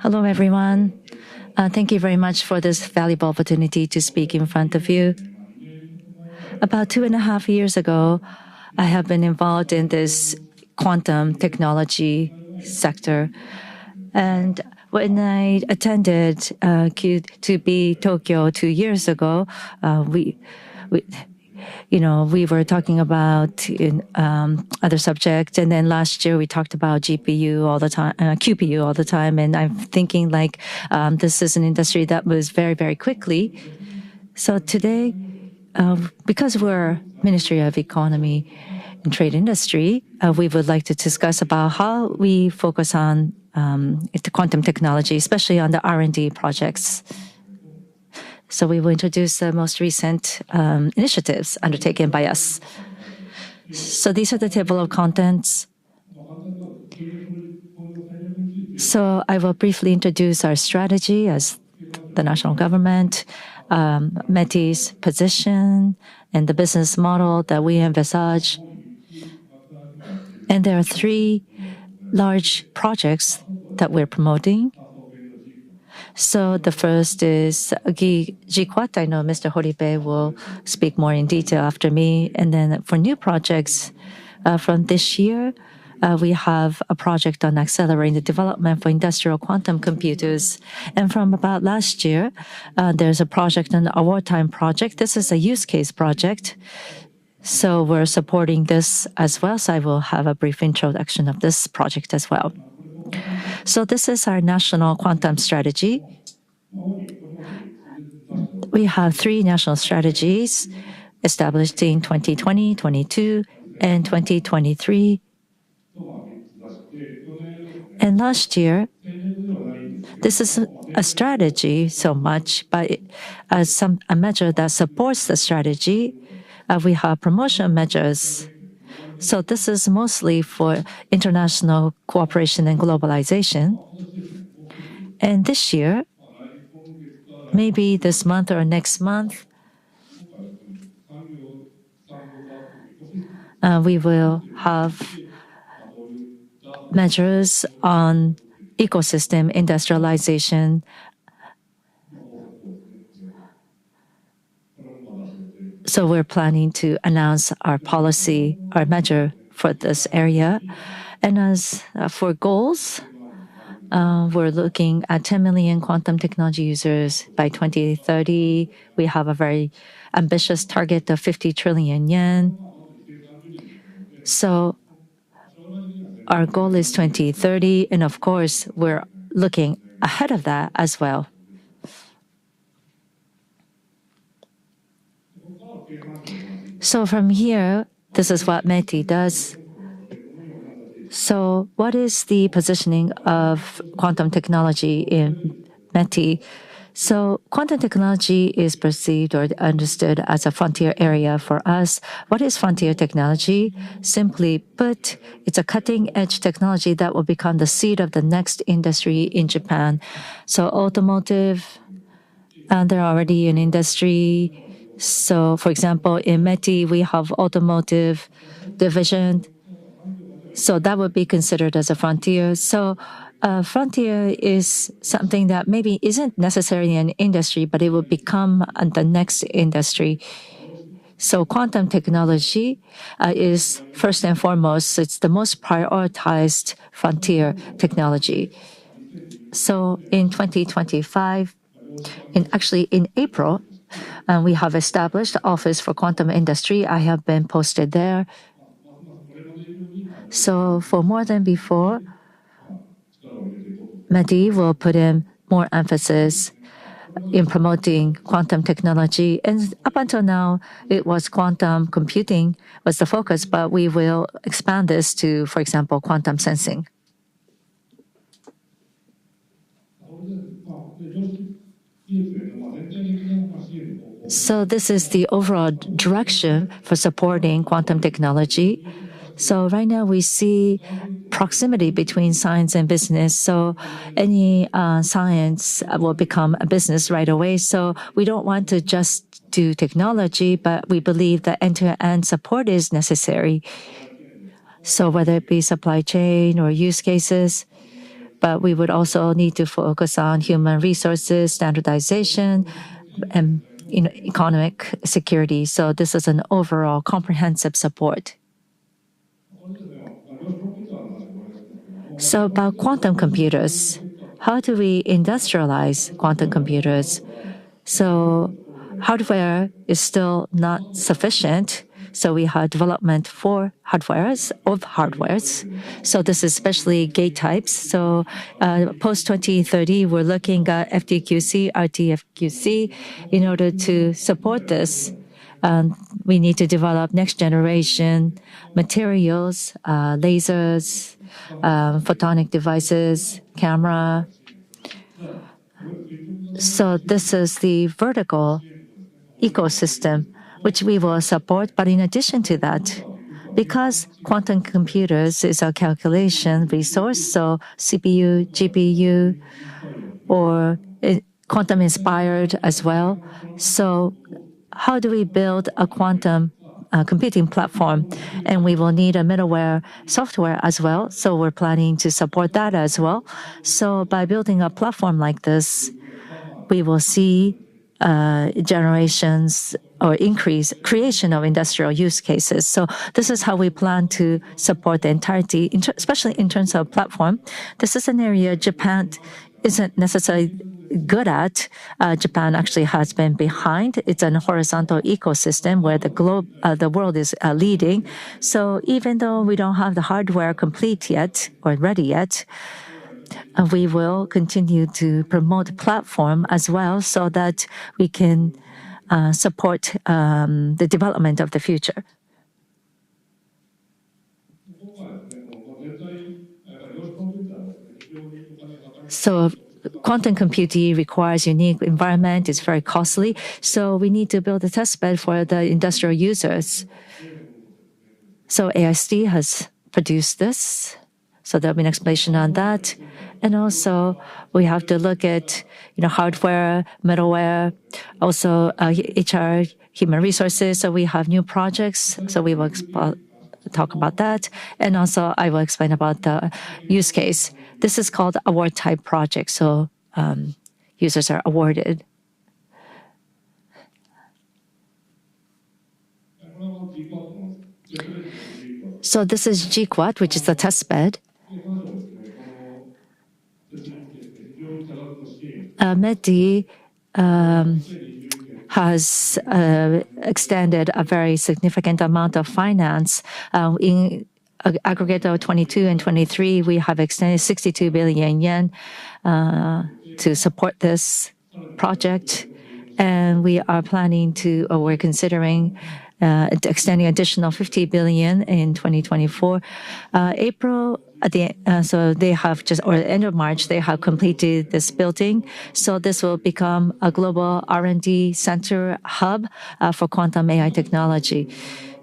Hello, everyone. Thank you very much for this valuable opportunity to speak in front of you. About 2.5 years ago, I have been involved in this quantum technology sector. And when I attended Q2B Tokyo 2 years ago, we were talking about other subjects, and then last year we talked about GPU all the time, QPU all the time, and I'm thinking this is an industry that moves very, very quickly. So today, because we're Ministry of Economy and Trade Industry, we would like to discuss about how we focus on the quantum technology, especially on the R&D projects. So we will introduce the most recent initiatives undertaken by us. So these are the table of contents. So I will briefly introduce our strategy as the national government, METI's position, and the business model that we envisage. And there are 3 large projects that we're promoting. So the first is G-Quad. I know Mr. Horibe will speak more in detail after me. And then for new projects from this year, we have a project on accelerating the development for industrial quantum computers. And from about last year, there's a project, an wartime project. This is a use case project. So we're supporting this as well. So I will have a brief introduction of this project as well. So this is our national quantum strategy. We have 3 national strategies established in 2020, 2022, and 2023. And last year, this is a strategy so much, but as a measure that supports the strategy, we have promotion measures. So this is mostly for international cooperation and globalization. And this year, maybe this month or next month, we will have measures on ecosystem industrialization. So we're planning to announce our policy, our measure for this area. And as for goals, we're looking at 10 million quantum technology users by 2030. We have a very ambitious target of 50 trillion yen. So our goal is 2030. And of course, we're looking ahead of that as well. So from here, this is what METI does. So what is the positioning of quantum technology in METI? So quantum technology is perceived or understood as a frontier area for us. What is frontier technology? Simply put, it's a cutting-edge technology that will become the seed of the next industry in Japan. So automotive, they're already an industry. So, for example, in METI, we have automotive division. So that would be considered as a frontier. So frontier is something that maybe isn't necessarily an industry, but it will become the next industry. So quantum technology is first and foremost, it's the most prioritized frontier technology. So in 2025, in April, we have established Office for Quantum Industry. I have been posted there. So for more than before, METI will put in more emphasis in promoting quantum technology. And up until now, it was quantum computing was the focus, but we will expand this to, for example, quantum sensing. So this is the overall direction for supporting quantum technology. So right now we see proximity between science and business. So any science will become a business right away. So we don't want to just do technology, but we believe that end-to-end support is necessary. So whether it be supply chain or use cases, but we would also need to focus on human resources, standardization, and economic security. So this is an overall comprehensive support. So about quantum computers, how do we industrialize quantum computers? So hardware is still not sufficient. So we have development for hardwares. So this is especially gate types. So post 2030, we're looking at FTQC, RTFQC in order to support this. We need to develop next generation materials, lasers, photonic devices, camera. So this is the vertical ecosystem which we will support. But in addition to that, because quantum computers is a calculation resource, so CPU, GPU, or quantum inspired as well. So how do we build a quantum computing platform? And we will need a middleware software as well. So we're planning to support that as well. So by building a platform like this, we will see generations or increase creation of industrial use cases. So this is how we plan to support the entirety, especially in terms of platform. This is an area Japan isn't necessarily good at. Japan actually has been behind. It's a horizontal ecosystem where the world is leading. So even though we don't have the hardware complete yet or ready yet, we will continue to promote platform as well so that we can support the development of the future. So quantum computing requires unique environment. It's very costly. So we need to build a test bed for the industrial users. So AIST has produced this. So there'll be an explanation on that. And also we have to look at hardware, middleware, also HR, human resources. So we have new projects. So we will talk about that. And also I will explain about the use case. This is called award type project. So users are awarded. So this is GQuad, which is the test bed. METI has extended a very significant amount of finance. In aggregate of 22 and 23, we have extended 62 billion yen to support this project. And we are planning to, or we're considering extending additional 50 billion in 2024. So they have just, or end of March, they have completed this building. So this will become a global R&D center hub for quantum AI technology.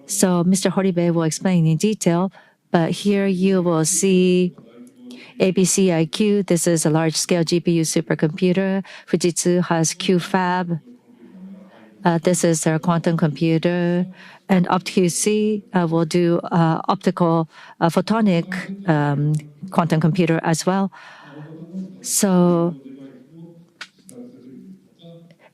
So Mr. Horibe will explain in detail, but here you will see ABC-IQ. This is a large-scale GPU supercomputer. Fujitsu has QFab. This is their quantum computer. And OptQC will do optical photonic quantum computer as well. So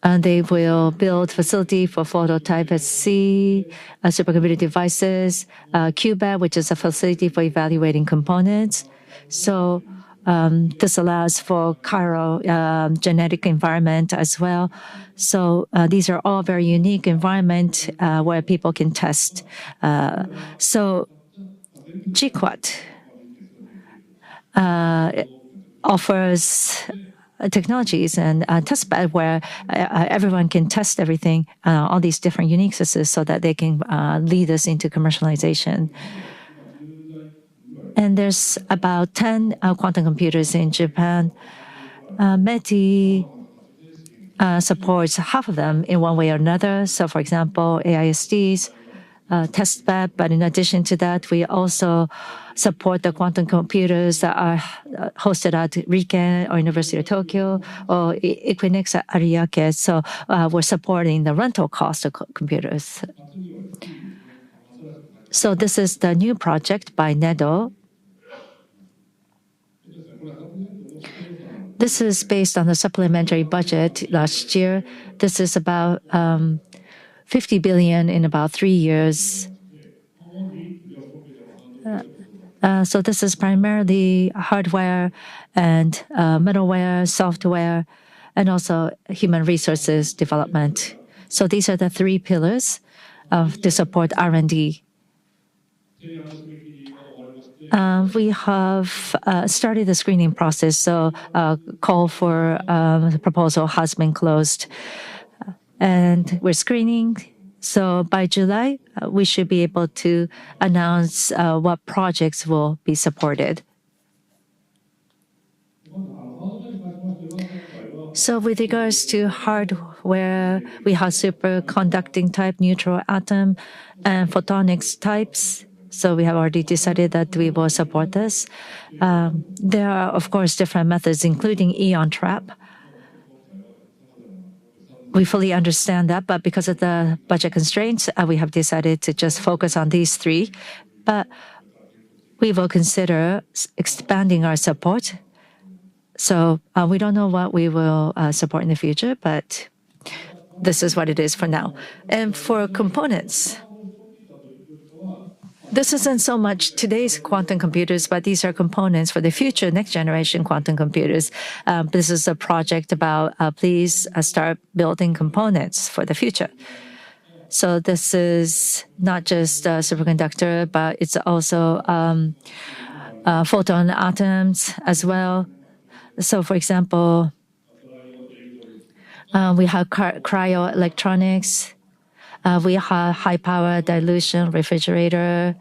they will build facility for phototype C, supercomputer devices, QBAD, which is a facility for evaluating components. So this allows for chiral genetic environment as well. So these are all very unique environment where people can test. So GQuad offers technologies and test bed where everyone can test everything, all these different uniquenesses, so that they can lead us into commercialization. And there's about 10 quantum computers in Japan. METI supports half of them in one way or another. So, for example, AIST's test bed. But in addition to that, we also support the quantum computers that are hosted at RIKEN or University of Tokyo or Equinix at Ariake. So we're supporting the rental cost of computers. So this is the new project by NEDO. This is based on the supplementary budget last year. This is about 50 billion in about 3 years. So this is primarily hardware and middleware, software, and also human resources development. So these are the three pillars to support R&D. We have started the screening process, so call for proposal has been closed. And we're screening. So by July, we should be able to announce what projects will be supported. So with regards to hardware, we have superconducting type, neutral atom, and photonics types. So we have already decided that we will support this. There are, of course, different methods, including ion trap. We fully understand that, but because of the budget constraints, we have decided to just focus on these three. But we will consider expanding our support. So we don't know what we will support in the future, but this is what it is for now. And for components, this isn't so much today's quantum computers, but these are components for the future next generation quantum computers. This is a project about please start building components for the future. So this is not just a superconductor, but it's also photon atoms as well. So for example, we have cryoelectronics. We have high power dilution refrigerator,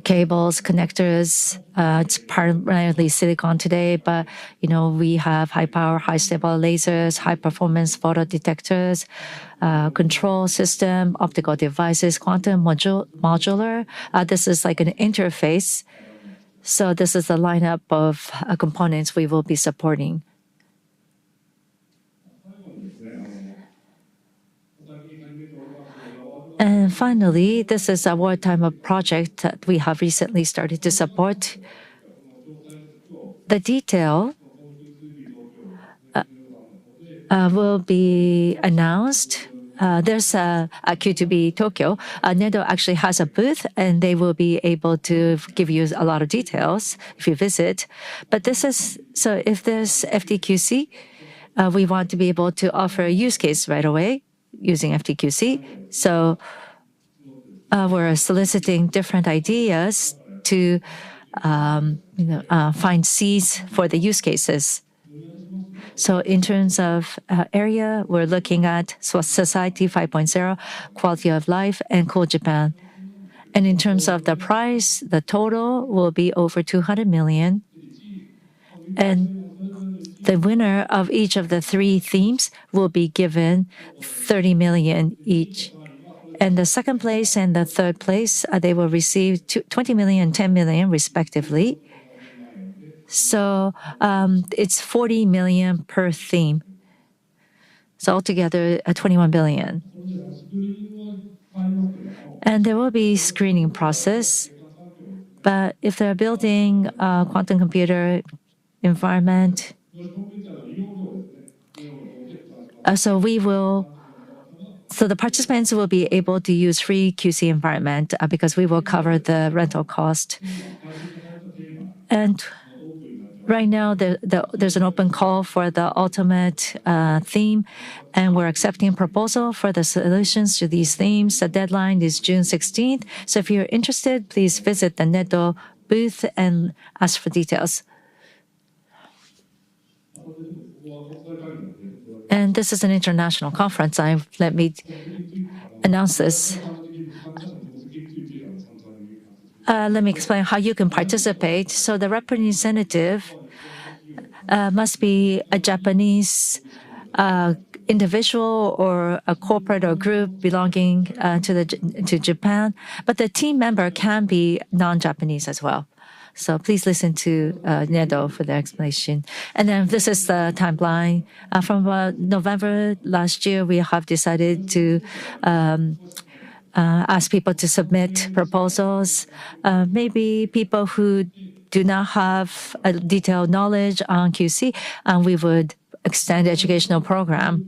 cables, connectors. It's primarily silicon today, but we have high power, high stable lasers, high performance photodetectors, control system, optical devices, quantum modular. This is like an interface. So this is the lineup of components we will be supporting. And finally, this is a wartime project that we have recently started to support. The detail will be announced. There's a Q2B Tokyo. NEDO actually has a booth, and they will be able to give you a lot of details if you visit. But this is, so if there's FTQC, we want to be able to offer a use case right away using FTQC. So we're soliciting different ideas to find seeds for the use cases. So in terms of area, we're looking at Society 5.0, quality of life, and Cool Japan. And in terms of the price, the total will be over 200 million. And the winner of each of the three themes will be given 30 million each. And the second place and the third place, they will receive 20 million and 10 million respectively. So it's 40 million per theme. So altogether, 21 billion. And there will be screening process. But if they're building a quantum computer environment, so the participants will be able to use free QC environment because we will cover the rental cost. And right now, there's an open call for the ultimate theme, and we're accepting proposal for the solutions to these themes. The deadline is June 16th. So if you're interested, please visit the NEDO booth and ask for details. And this is an international conference. Let me announce this. Let me explain how you can participate. So the representative must be a Japanese individual or a corporate or group belonging to Japan, but the team member can be non-Japanese as well. So please listen to NEDO for the explanation. And then this is the timeline. From November last year, we have decided to ask people to submit proposals. Maybe people who do not have a detailed knowledge on QC, and we would extend the educational program.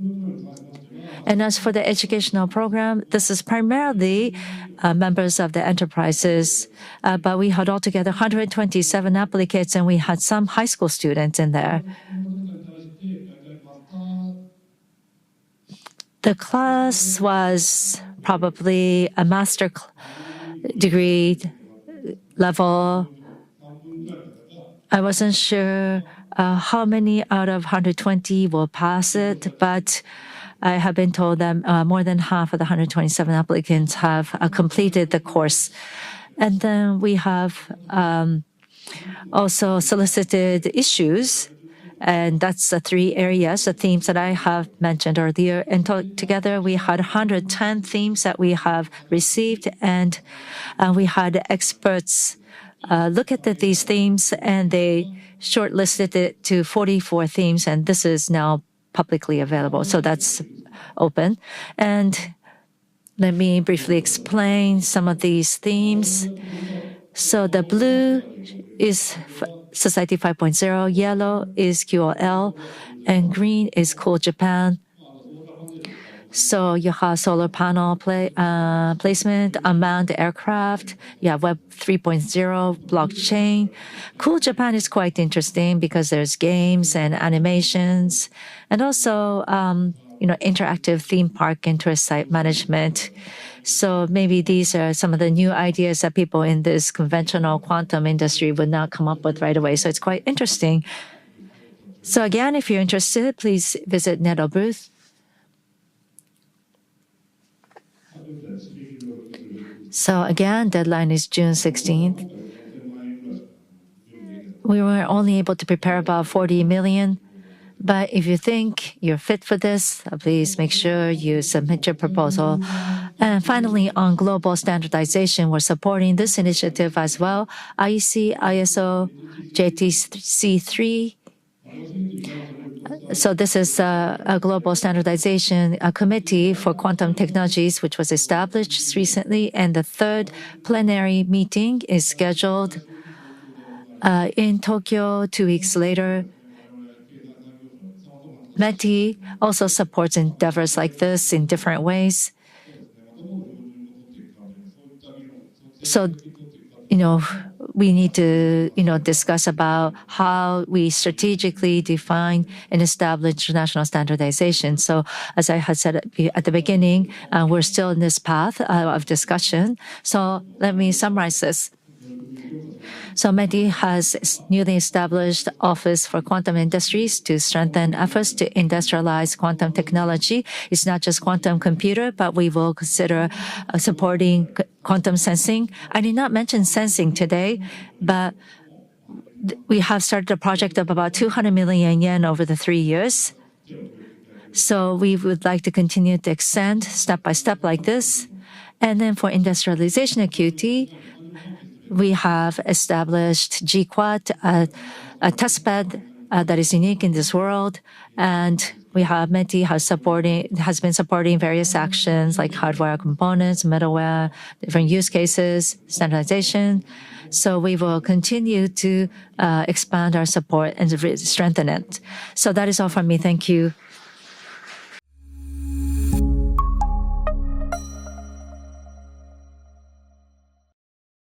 And as for the educational program, this is primarily members of the enterprises, but we had altogether 127 applicants, and we had some high school students in there. The class was probably a master degree level. I wasn't sure how many out of 120 will pass it, but I have been told that more than half of the 127 applicants have completed the course. And then we have also solicited issues, and that's the 3 areas, the themes that I have mentioned earlier. And together we had 110 themes that we have received, and we had experts look at these themes, and they shortlisted it to 44 themes, and this is now publicly available. So that's open. And let me briefly explain some of these themes. So the blue is Society 5.0, yellow is QOL, and green is Cool Japan. So you have solar panel placement, unmanned aircraft, you have Web 3.0, blockchain. Cool Japan is quite interesting because there's games and animations, and also interactive theme park inter-site management. So maybe these are some of the new ideas that people in this conventional quantum industry would not come up with right away. So it's quite interesting. So again, if you're interested, please visit NETO booth. So again, deadline is June 16th. We were only able to prepare about 40 million. But if you think you're fit for this, please make sure you submit your proposal. And finally, on global standardization, we're supporting this initiative as well. IEC, ISO, JTC3. So this is a global standardization committee for quantum technologies, which was established recently. And the 3rd plenary meeting is scheduled in Tokyo 2 weeks later. METI also supports endeavors like this in different ways. So, we need to, discuss about how we strategically define and establish international standardization. So, as I had said at the beginning, we're still in this path of discussion. So, let me summarize this. So METI has newly established Office for Quantum Industries to strengthen efforts to industrialize quantum technology. It's not just quantum computer, but we will consider supporting quantum sensing. I did not mention sensing today, but we have started a project of about 200 million yen over the 3 years. So we would like to continue to extend step by step like this. And then for industrialization at QT, we have established GQuad, a testbed that is unique in this world. And we have METI has been supporting various actions like hardware components, middleware, different use cases, standardization. So we will continue to expand our support and strengthen it. So that is all from me. Thank you.